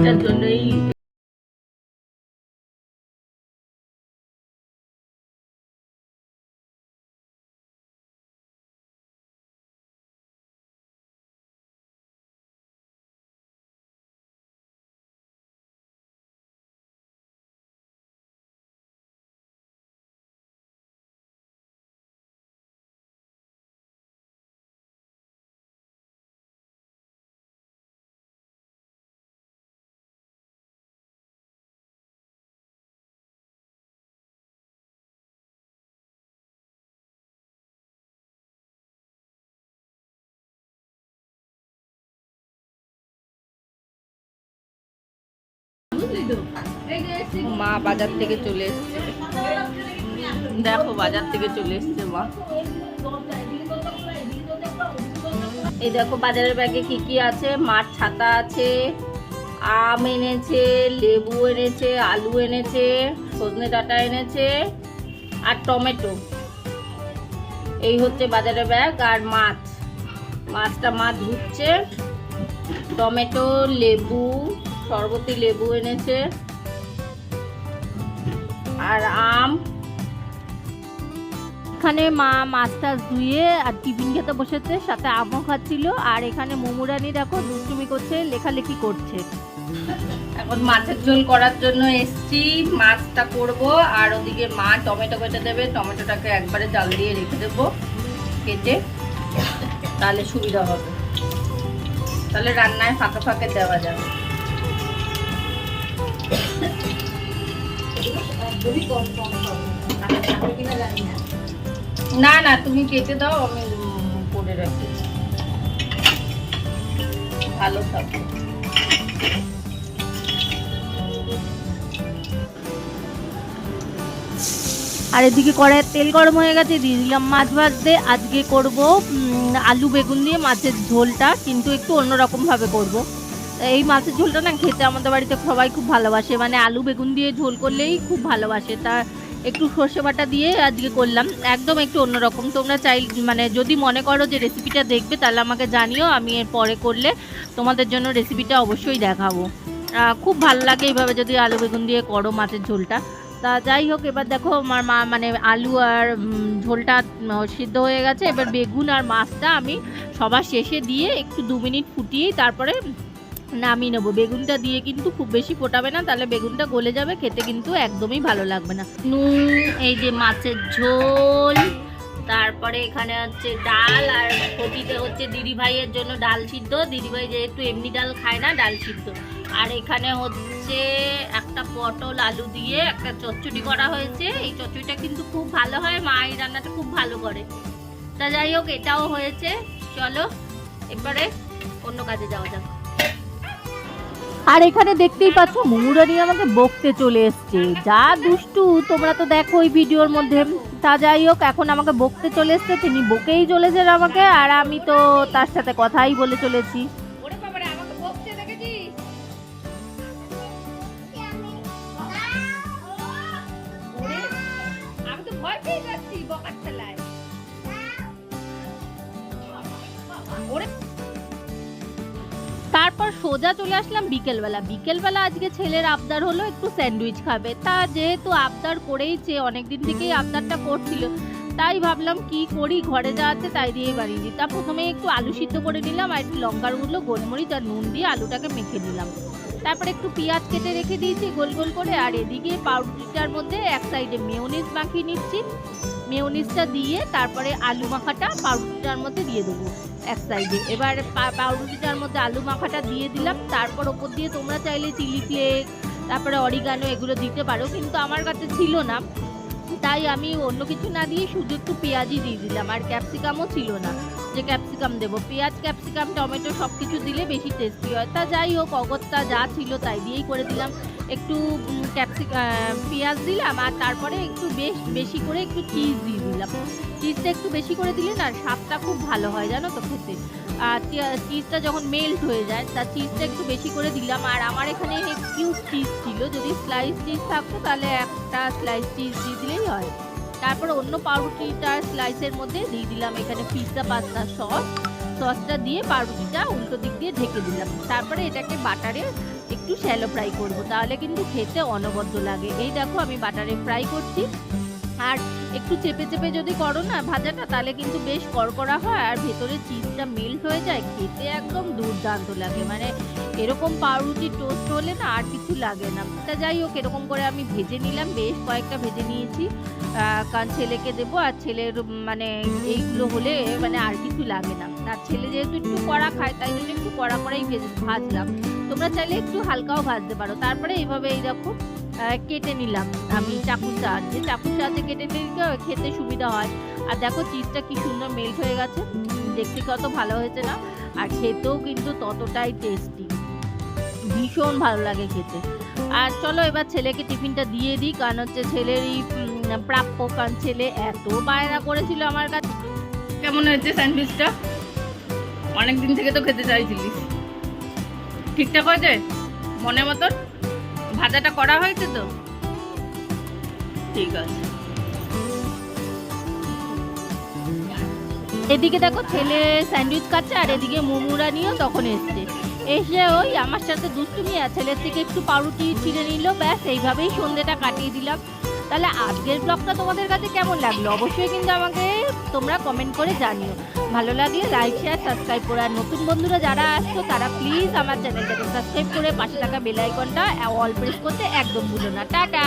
এটার জন্যই মা বাজার থেকে চলে এসছে। দেখো বাজার থেকে চলে এসছে মা। এই দেখো বাজারের ব্যাগে কি কি আছে। মাছ ছাতা আছে, আম এনেছে, লেবু এনেছে, আলু এনেছে, সজনে ডাঁটা এনেছে আর টমেটো। এই হচ্ছে বাজারের ব্যাগ। আর মাছটা মা ধুচ্ছে। টমেটো, লেবু, শরবতি লেবু এনেছে আর আম। এখানে মা মাছটা ধুয়ে আর টিফিন খেতে বসেছে, সাথে আমও খাচ্ছিল। আর এখানে মোমুরানি দেখো দুষ্টুমি করছে, লেখালেখি করছে। এখন মাছের ঝোল করার জন্য এসছি, মাছটা করব। আর ওদিকে মা টমেটো কেটে দেবে। টমেটোটাকে একবারে জাল দিয়ে রেখে দেবো কেটে, তাহলে সুবিধা হবে। তাহলে রান্নায় ফাঁকে ফাঁকে দেওয়া যাবে। না না তুমি কেটে দাও, আমি করে রাখি, ভালো থাকবে। আর এদিকে কড়াইয়ের তেল গরম হয়ে গেছে, দিয়ে দিলাম মাছ ভাজতে। আজকে করব আলু বেগুন দিয়ে মাছের ঝোলটা, কিন্তু একটু অন্যরকম ভাবে করব। এই মাছের ঝোলটা না খেতে আমাদের বাড়িতে সবাই খুব ভালোবাসে, মানে আলু বেগুন দিয়ে ঝোল করলেই খুব ভালোবাসে। তা একটু সর্ষে বাটা দিয়ে আজকে করলাম, একদম একটু অন্যরকম। তোমরা চাই মানে যদি মনে করো যে রেসিপিটা দেখবে তাহলে আমাকে জানিও, আমি এর পরে করলে তোমাদের জন্য রেসিপিটা অবশ্যই দেখাবো। খুব ভালো লাগে এইভাবে যদি আলু বেগুন দিয়ে করো মাছের ঝোলটা। তা যাই হোক, এবার দেখো আমার মা মানে আলু আর ঝোলটা সিদ্ধ হয়ে গেছে। এবার বেগুন আর মাছটা আমি সবার শেষে দিয়ে একটু 2 মিনিট ফুটিয়েই তারপরে নামিয়ে নেবো। বেগুনটা দিয়ে কিন্তু খুব বেশি ফোটাবে না, তাহলে বেগুনটা গলে যাবে, খেতে কিন্তু একদমই ভালো লাগবে না। নুন, এই যে মাছের ঝোল, তারপরে এখানে হচ্ছে ডাল। আর ফটিতে হচ্ছে দিদিভাইয়ের জন্য ডাল সিদ্ধ। দিদিভাই যেহেতু এমনি ডাল খায় না, ডাল সিদ্ধ। আর এখানে হচ্ছে একটা পটল আলু দিয়ে একটা চচ্চড়ি করা হয়েছে। এই চচ্চড়িটা কিন্তু খুব ভালো হয়, মা এই রান্নাটা খুব ভালো করে। তা যাই হোক, এটাও হয়েছে। চলো এবারে অন্য কাজে যাওয়া যাক। আর এখানে দেখতেই পাচ্ছ মোমুরানি আমাকে বকতে চলে এসছে। যা দুষ্টু, তোমরা তো দেখো ওই ভিডিওর মধ্যে। তা যাই হোক, এখন আমাকে বকতে চলে এসছে। তিনি বকেই চলেছেন আমাকে, আর আমি তো তার সাথে কথাই বলে চলেছি। তারপর সোজা চলে আসলাম বিকেলবেলা আজকে ছেলের আবদার হলো একটু স্যান্ডউইচ খাবে। তা যেহেতু আবদার করেইছে, অনেকদিন থেকেই আবদারটা করছিল, তাই ভাবলাম কি করি, ঘরে যা আছে তাই দিয়েই বানিয়ে দিই। তা প্রথমে একটু আলু সিদ্ধ করে নিলাম, আর একটু লঙ্কার গুঁড়ো, গোলমরিচ আর নুন দিয়ে আলুটাকে মেখে নিলাম। তারপরে একটু পেঁয়াজ কেটে রেখে দিয়েছি গোল গোল করে। আর এদিকে পাউরুটিটার মধ্যে এক সাইডে মেয়োনিজ মাখিয়ে নিচ্ছি। মেয়োনিজটা দিয়ে তারপরে আলু মাখাটা পাউরুটিটার মধ্যে দিয়ে দেবো এক সাইডে। এবার পাউরুটিটার মধ্যে আলু মাখাটা দিয়ে দিলাম। তারপর ওপর দিয়ে তোমরা চাইলে চিলি ফ্লেক্স, তারপরে অরিগানো এগুলো দিতে পারো, কিন্তু আমার কাছে ছিল না, তাই আমি অন্য কিছু না দিয়ে শুধু একটু পেঁয়াজই দিয়ে দিলাম। আর ক্যাপসিকামও ছিল না যে ক্যাপসিকাম দেবো। পেঁয়াজ, ক্যাপসিকাম, টমেটো সব কিছু দিলে বেশি টেস্টি হয়। তা যাই হোক, অগত্যা যা ছিল তাই দিয়েই করে দিলাম। একটু পেঁয়াজ দিলাম, আর তারপরে একটু বেশি করে একটু চিজ দিয়ে দিলাম। চিজটা একটু বেশি করে দিলে না স্বাদটা খুব ভালো হয়, জানো তো খেতে। আর চিজটা যখন মেল্ট হয়ে যায়, তা চিজটা একটু বেশি করে দিলাম। আর আমার এখানে কিউব চিজ ছিল, যদি স্লাইস চিজ থাকতো তাহলে একটা স্লাইস চিজ দিয়ে দিলেই হয়। তারপর অন্য পাউরুটিটার স্লাইসের মধ্যে দিয়ে দিলাম এখানে পিৎজা পাস্তা সস। সসটা দিয়ে পাউরুটিটা উল্টো দিক দিয়ে ঢেকে দিলাম। তারপরে এটাকে বাটারে একটু শ্যালো ফ্রাই করব, তাহলে কিন্তু খেতে অনবদ্য লাগে। এই দেখো আমি বাটারে ফ্রাই করছি। আর একটু চেপে চেপে যদি করো না ভাজাটা, তাহলে কিন্তু বেশ কড়কড়া হয় আর ভেতরে চিজটা মেল্ট হয়ে যায়, খেতে একদম দুর্দান্ত লাগে। মানে এরকম পাউরুটি টোস্ট হলে না আর কিছু লাগে না। তা যাই হোক, এরকম করে আমি ভেজে নিলাম, বেশ কয়েকটা ভেজে নিয়েছি, কারণ ছেলেকে দেবো। আর ছেলের মানে এইগুলো হলে মানে আর কিছু লাগে না। আর ছেলে যেহেতু একটু কড়া খায়, তাই জন্য একটু কড়া কড়াই ভাজলাম। তোমরা চাইলে একটু হালকাও ভাজতে পারো। তারপরে এইভাবে এই দেখো কেটে নিলাম আমি চাকুর সাহায্যে কেটে নিলে খেতে সুবিধা হয়। আর দেখো চিজটা কি সুন্দর মেল্ট হয়ে গেছে, দেখতে কত ভালো হয়েছে না? আর খেতেও কিন্তু ততটাই টেস্টি, ভীষণ ভালো লাগে খেতে। আর চলো এবার ছেলেকে টিফিনটা দিয়ে দিই, কারণ হচ্ছে ছেলেরই প্রাপ্য, কারণ ছেলে এত বায়না করেছিল আমার কাছে। কেমন হয়েছে স্যান্ডউইচটা? অনেকদিন থেকে তো খেতে চাইছিলিস। ঠিকঠাক হয়েছে মনের মতন? ভাজাটা করা হয়েছে তো? ঠিক আছে। এদিকে দেখো ছেলে স্যান্ডউইচ খাচ্ছে, আর এদিকে মোমোরা নিয়েও তখন এসছে। এসে ওই আমার সাথে দুষ্টুমি, আর ছেলের থেকে একটু পাউরুটি ছিঁড়ে নিল, ব্যাস এইভাবেই সন্ধ্যেটা কাটিয়ে দিলাম। তাহলে আজকের ব্লগটা তোমাদের কাছে কেমন লাগলো অবশ্যই কিন্তু আমাকে তোমরা কমেন্ট করে জানিও। ভালো লাগলে লাইক শেয়ার সাবস্ক্রাইব করে, আর নতুন বন্ধুরা যারা আসছো তারা প্লিজ আমার চ্যানেলটাকে সাবস্ক্রাইব করে পাশে থাকা বেল আইকনটা অল প্রেস করতে একদম ভুলো না। টাটা।